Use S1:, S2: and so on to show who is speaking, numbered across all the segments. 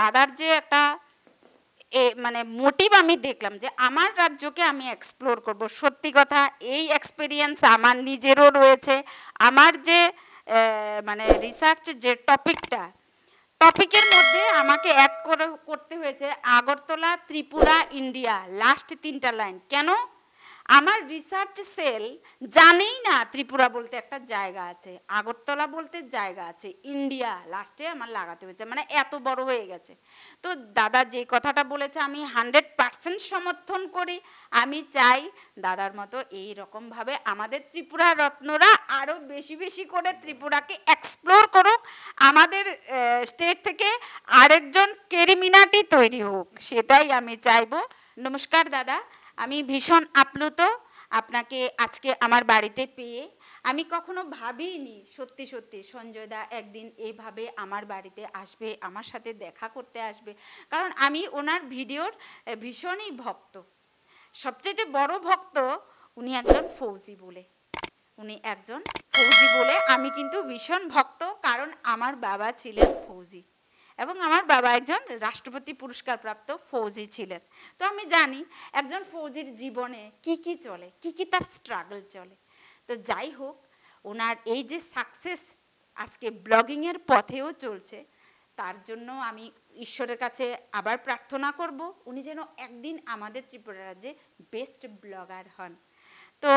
S1: দাদার যে একটা মানে মোটিভ আমি দেখলাম যে আমার রাজ্যকে আমি এক্সপ্লোর করব। সত্যি কথা এই এক্সপিরিয়েন্স আমার নিজেরও রয়েছে। আমার যে মানে রিসার্চ যে টপিকের মধ্যে আমাকে অ্যাড করতে হয়েছে আগরতলা, ত্রিপুরা, ইন্ডিয়া, লাস্ট 3টা লাইন। কেন? আমার রিসার্চ সেল জানেই না ত্রিপুরা বলতে একটা জায়গা আছে, আগরতলা বলতে জায়গা আছে, ইন্ডিয়া লাস্টে আমার লাগাতে হয়েছে, মানে এত বড় হয়ে গেছে। তো দাদা যে কথাটা বলেছে আমি 100% সমর্থন করি। আমি চাই দাদার মতো এই রকমভাবে আমাদের ত্রিপুরা রত্নরা আরও বেশি বেশি করে ত্রিপুরাকে এক্সপ্লোর করুক, আমাদের স্টেট থেকে আরেকজন কেরিমিনাটি তৈরি হোক, সেটাই আমি চাইবো। নমস্কার দাদা, আমি ভীষণ আপ্লুত আপনাকে আজকে আমার বাড়িতে পেয়ে। আমি কখনো ভাবিনি সত্যি সত্যি সঞ্জয় দা একদিন এইভাবে আমার বাড়িতে আসবে, আমার সাথে দেখা করতে আসবে, কারণ আমি ওনার ভিডিওর ভীষণই ভক্ত। সবচেয়ে বড় ভক্ত উনি একজন ফৌজি বলে, আমি কিন্তু ভীষণ ভক্ত, কারণ আমার বাবা ছিলেন ফৌজি এবং আমার বাবা একজন রাষ্ট্রপতি পুরস্কার প্রাপ্ত ফৌজি ছিলেন। তো আমি জানি একজন ফৌজির জীবনে কি কি চলে, কি কি তার স্ট্রাগল চলে। তো যাই হোক, ওনার এই যে সাকসেস আজকে ব্লগিংয়ের পথেও চলছে, তার জন্য আমি ঈশ্বরের কাছে আবার প্রার্থনা করব উনি যেন একদিন আমাদের ত্রিপুরা রাজ্যে বেস্ট ব্লগার হন। তো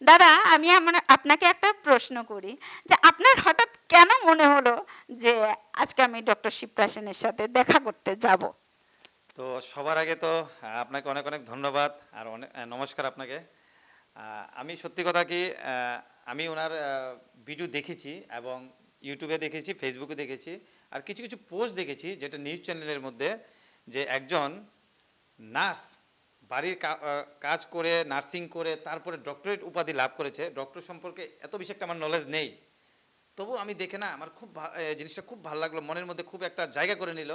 S1: দাদা, আমি আপনাকে একটা প্রশ্ন করি যে আপনার হঠাৎ কেন মনে হলো যে আজকে আমি ডক্টর শিপ্রা সেনের সাথে দেখা করতে যাব?
S2: তো সবার আগে তো আপনাকে অনেক অনেক ধন্যবাদ আর অনেক নমস্কার আপনাকে। আমি সত্যি কথা কি, আমি ওনার ভিডিও দেখেছি এবং ইউটিউবে দেখেছি, ফেসবুকে দেখেছি, আর কিছু কিছু পোস্ট দেখেছি যেটা নিউজ চ্যানেলের মধ্যে, যে একজন নার্স বাড়ির কাজ করে নার্সিং করে তারপরে ডক্টরেট উপাধি লাভ করেছে। ডক্টর সম্পর্কে এত বেশি একটা আমার নলেজ নেই, তবু আমি দেখে না আমার খুব জিনিসটা খুব ভালো লাগলো, মনের মধ্যে খুব একটা জায়গা করে নিল।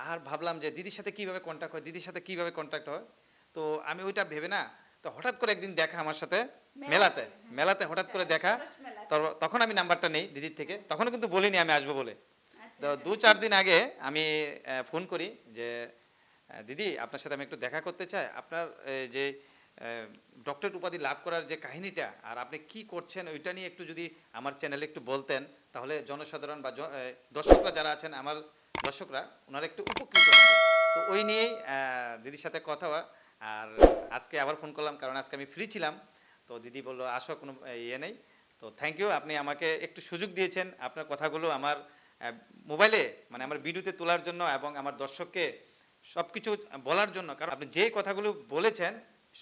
S2: আর ভাবলাম যে দিদির সাথে কীভাবে কন্ট্যাক্ট হয়, তো আমি ওইটা ভেবে না, তো হঠাৎ করে একদিন দেখা আমার সাথে মেলাতে হঠাৎ করে দেখা। তখন আমি নাম্বারটা নেই দিদির থেকে, তখনও কিন্তু বলিনি আমি আসবো বলে। তো 2-4 দিন আগে আমি ফোন করি যে দিদি আপনার সাথে আমি একটু দেখা করতে চাই, আপনার যে ডক্টরেট উপাধি লাভ করার যে কাহিনীটা আর আপনি কি করছেন ওইটা নিয়ে একটু যদি আমার চ্যানেলে একটু বলতেন, তাহলে জনসাধারণ বা দর্শকরা যারা আছেন, আমার দর্শকরা, ওনারা একটু উপকৃত হতো। তো ওই নিয়েই দিদির সাথে কথা হয়। আর আজকে আবার ফোন করলাম কারণ আজকে আমি ফ্রি ছিলাম। তো দিদি বললো আসো, কোনো ইয়ে নেই। তো থ্যাংক ইউ, আপনি আমাকে একটু সুযোগ দিয়েছেন আপনার কথাগুলো আমার মোবাইলে, মানে আমার ভিডিওতে তোলার জন্য এবং আমার দর্শককে সব কিছু বলার জন্য। কারণ আপনি যে কথাগুলো বলেছেন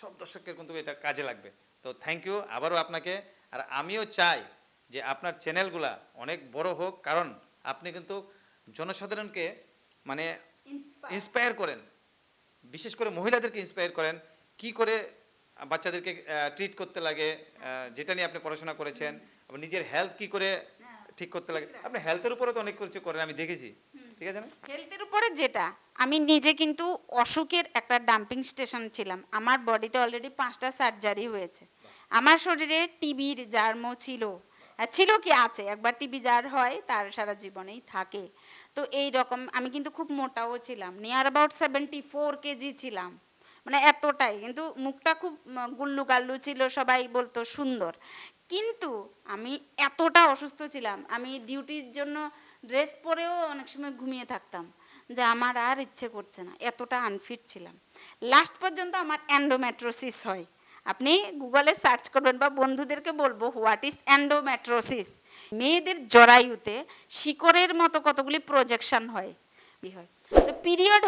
S2: সব দর্শকের কিন্তু এটা কাজে লাগবে। তো থ্যাংক ইউ আবারও আপনাকে। আর আমিও চাই যে আপনার চ্যানেলগুলা অনেক বড় হোক, কারণ আপনি কিন্তু জনসাধারণকে মানে ইন্সপায়ার করেন, বিশেষ করে মহিলাদেরকে ইন্সপায়ার করেন কি করে বাচ্চাদেরকে ট্রিট করতে লাগে, যেটা নিয়ে আপনি পড়াশোনা করেছেন, আবার নিজের হেলথ কি করে ঠিক করতে লাগে। আপনি হেলথের উপরে তো অনেক কিছু করেন, আমি দেখেছি। ঠিক আছে না?
S1: হেলথের উপরে যেটা, আমি নিজে কিন্তু অসুখের একটা ডাম্পিং স্টেশন ছিলাম। আমার বডিতে অলরেডি 5টা সার্জারি হয়েছে। আমার শরীরে টিবির জার্মও ছিল, কি আছে, একবার টিবি যার হয় তার সারা জীবনেই থাকে। তো এই রকম আমি কিন্তু খুব মোটাও ছিলাম, নিয়ার অ্যাবাউট 74 কেজি ছিলাম, মানে এতটাই। কিন্তু মুখটা খুব গুল্লু গাল্লু ছিল, সবাই বলতো সুন্দর। কিন্তু আমি এতটা অসুস্থ ছিলাম, আমি ডিউটির জন্য ড্রেস পরেও অনেক সময় ঘুমিয়ে থাকতাম, যে আমার আর ইচ্ছে করছে না, এতটা আনফিট ছিলাম। লাস্ট পর্যন্ত আমার এন্ডোমেট্রোসিস হয়। আপনি গুগলে সার্চ করবেন বা বন্ধুদেরকে বলবো হোয়াট ইজ এন্ডোমেট্রোসিস। মেয়েদের জরায়ুতে শিকড়ের মতো কতগুলি প্রজেকশন হয়। তো পিরিয়ড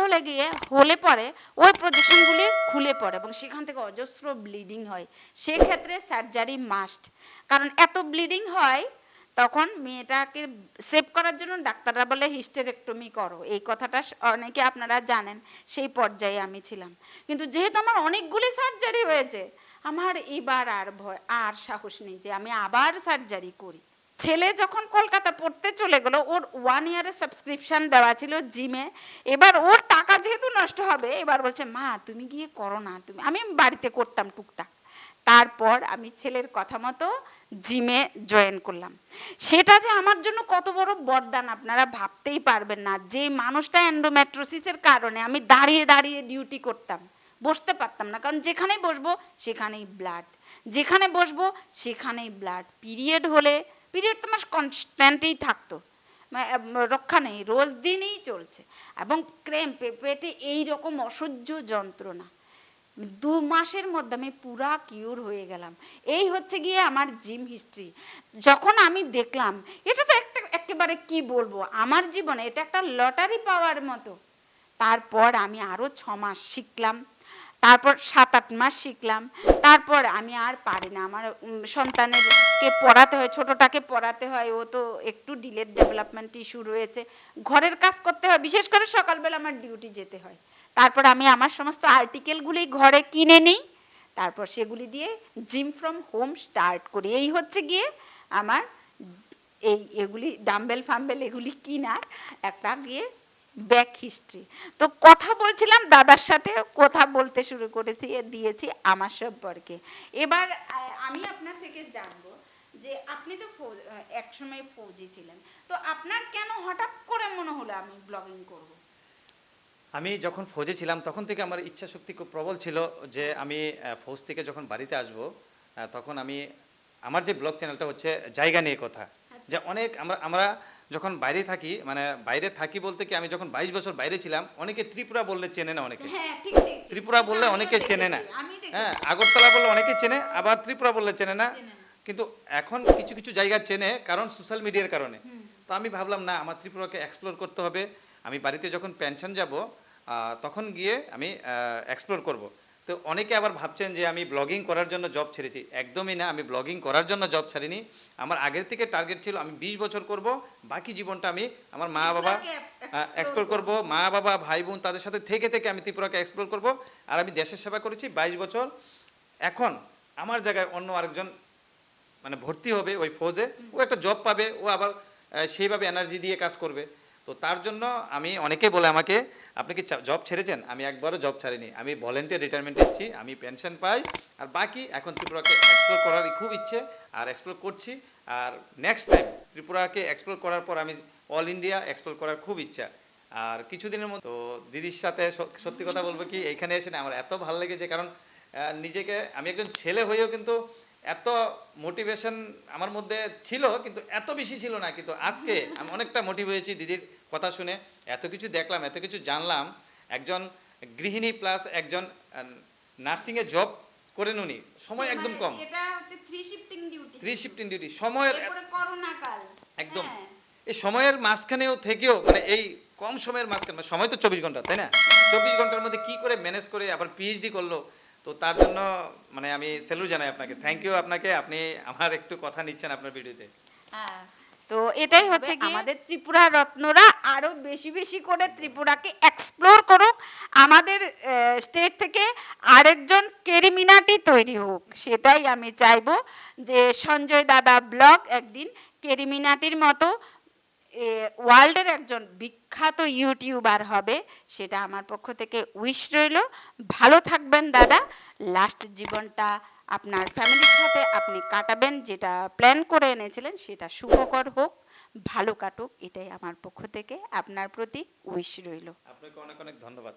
S1: হলে পরে ওই প্রজেকশনগুলি খুলে পড়ে এবং সেখান থেকে অজস্র ব্লিডিং হয়। সেক্ষেত্রে সার্জারি মাস্ট, কারণ এত ব্লিডিং হয়। তখন মেয়েটাকে সেভ করার জন্য ডাক্তাররা বলে হিস্টেরেক্টমি করো, এই কথাটা অনেকে আপনারা জানেন। সেই পর্যায়ে আমি ছিলাম। কিন্তু যেহেতু আমার অনেকগুলি সার্জারি হয়েছে, আমার এবার আর ভয় আর সাহস নেই যে আমি আবার সার্জারি করি। ছেলে যখন কলকাতা পড়তে চলে গেল, ওর 1 ইয়ারের সাবস্ক্রিপশন দেওয়া ছিল জিমে। এবার ওর টাকা যেহেতু নষ্ট হবে, এবার বলছে মা তুমি গিয়ে করো না, আমি বাড়িতে করতাম টুকটাক। তারপর আমি ছেলের কথা মতো জিমে জয়েন করলাম। সেটা যে আমার জন্য কত বড় বরদান আপনারা ভাবতেই পারবেন না। যে মানুষটা এন্ডোমেট্রোসিসের কারণে আমি দাঁড়িয়ে দাঁড়িয়ে ডিউটি করতাম, বসতে পারতাম না, কারণ যেখানেই বসবো সেখানেই ব্লাড, যেখানে বসবো সেখানেই ব্লাড। পিরিয়ড হলে পিরিয়ড তোমার কনস্ট্যান্টই থাকতো, রক্ষা নেই, রোজ দিনই চলছে, এবং ক্র্যাম্পে পেটে এইরকম অসহ্য যন্ত্রণা। 2 মাসের মধ্যে আমি পুরা কিউর হয়ে গেলাম। এই হচ্ছে গিয়ে আমার জিম হিস্ট্রি। যখন আমি দেখলাম এটা তো একেবারে কি বলবো, আমার জীবনে এটা একটা লটারি পাওয়ার মতো। তারপর আমি আরও 6 মাস শিখলাম, তারপর 7-8 মাস শিখলাম, তারপর আমি আর পারি না। আমার সন্তানেরকে পড়াতে হয়, ছোটটাকে পড়াতে হয়, ও তো একটু ডিলেড ডেভেলপমেন্ট ইস্যু রয়েছে, ঘরের কাজ করতে হয়, বিশেষ করে সকালবেলা আমার ডিউটি যেতে হয়। তারপর আমি আমার সমস্ত আর্টিকেলগুলি ঘরে কিনে নিই, তারপর সেগুলি দিয়ে জিম ফ্রম হোম স্টার্ট করি। এই হচ্ছে গিয়ে আমার এগুলি ডাম্বেল ফাম্বেল এগুলি কিনার একটা গিয়ে ব্যাক হিস্ট্রি। তো কথা বলছিলাম দাদার সাথে, কথা বলতে শুরু করেছি, দিয়েছি আমার সম্পর্কে। এবার আমি আপনার থেকে জানবো যে আপনি তো একসময় ফৌজি ছিলেন, তো আপনার কেন হঠাৎ করে মনে হলো আমি ব্লগিং করব?
S2: আমি যখন ফৌজে ছিলাম তখন থেকে আমার ইচ্ছা শক্তি খুব প্রবল ছিল যে আমি ফৌজ থেকে যখন বাড়িতে আসব তখন আমি আমার যে ব্লগ চ্যানেলটা হচ্ছে জায়গা নিয়ে কথা, যে অনেক আমরা যখন বাইরে থাকি, মানে বাইরে থাকি বলতে কি, আমি যখন 22 বছর বাইরে ছিলাম, অনেকে ত্রিপুরা বললে চেনে না, অনেকে
S1: হ্যাঁ, ঠিক ঠিক।
S2: ত্রিপুরা বললে অনেকে চেনে না, হ্যাঁ, আগরতলা বললে অনেকে চেনে, আবার ত্রিপুরা বললে চেনে না। কিন্তু এখন কিছু কিছু জায়গা চেনে, কারণ সোশ্যাল মিডিয়ার কারণে। তো আমি ভাবলাম না, আমার ত্রিপুরাকে এক্সপ্লোর করতে হবে। আমি বাড়িতে যখন পেনশন যাব তখন গিয়ে আমি এক্সপ্লোর করব। তো অনেকে আবার ভাবছেন যে আমি ব্লগিং করার জন্য জব ছেড়েছি। একদমই না, আমি ব্লগিং করার জন্য জব ছাড়িনি। আমার আগের থেকে টার্গেট ছিল আমি 20 বছর করব, বাকি জীবনটা আমি আমার মা বাবা এক্সপ্লোর করব, মা বাবা ভাই বোন তাদের সাথে থেকে থেকে আমি ত্রিপুরাকে এক্সপ্লোর করব। আর আমি দেশের সেবা করেছি 22 বছর। এখন আমার জায়গায় অন্য আরেকজন মানে ভর্তি হবে ওই ফৌজে, ও একটা জব পাবে, ও আবার সেইভাবে এনার্জি দিয়ে কাজ করবে। তো তার জন্য আমি, অনেকে বলে আমাকে, আপনি কি জব ছেড়েছেন? আমি একবারও জব ছাড়িনি, আমি ভলেন্টিয়ার রিটায়ারমেন্ট এসেছি, আমি পেনশন পাই। আর বাকি এখন ত্রিপুরাকে এক্সপ্লোর করার খুব ইচ্ছে, আর এক্সপ্লোর করছি। আর নেক্সট টাইম ত্রিপুরাকে এক্সপ্লোর করার পর আমি অল ইন্ডিয়া এক্সপ্লোর করার খুব ইচ্ছা। আর কিছুদিনের মতো দিদির সাথে সত্যি কথা বলবো কি, এখানে এসে না আমার এত ভালো লেগেছে, কারণ নিজেকে, আমি একজন ছেলে হয়েও কিন্তু এত মোটিভেশন আমার মধ্যে ছিল, কিন্তু এত বেশি ছিল না। কিন্তু আজকে আমি অনেকটা মোটিভ হয়েছি দিদির কথা শুনে, এত কিছু দেখলাম, এত কিছু জানলাম। একজন গৃহিণী প্লাস একজন নার্সিংয়ে জব করেন উনি, সময় একদম কম,
S1: এটা হচ্ছে 3 শিফটিং ডিউটি,
S2: 3 শিফটিং ডিউটি, সময়ের
S1: করোনা কাল
S2: একদম এই সময়ের মাঝখানেও থেকেও, মানে এই কম সময়ের মাঝখানে, মানে সময় তো 24 ঘন্টা, তাই না? 24 ঘন্টার মধ্যে কি করে ম্যানেজ করে আবার পিএইচডি করলো। তো তার জন্য মানে আমি স্যালুট জানাই আপনাকে, থ্যাংক ইউ আপনাকে, আপনি আমার একটু কথা নিচ্ছেন আপনার ভিডিওতে।
S1: হ্যাঁ, তো এটাই হচ্ছে কি আমাদের ত্রিপুরা রত্নরা আরো বেশি বেশি করে ত্রিপুরাকে এক্সপ্লোর করুক, আমাদের স্টেট থেকে আরেকজন কেরিমিনাটি তৈরি হোক, সেটাই আমি চাইবো। যে সঞ্জয় দাদা ব্লগ একদিন কেরিমিনাটির মতো ওয়ার্ল্ডের একজন বিখ্যাত ইউটিউবার হবে, সেটা আমার পক্ষ থেকে উইশ রইল। ভালো থাকবেন দাদা, লাস্ট জীবনটা আপনার ফ্যামিলির সাথে আপনি কাটাবেন, যেটা প্ল্যান করে এনেছিলেন সেটা শুভকর হোক, ভালো কাটুক, এটাই আমার পক্ষ থেকে আপনার প্রতি উইশ রইল।
S2: আপনাকে অনেক অনেক ধন্যবাদ।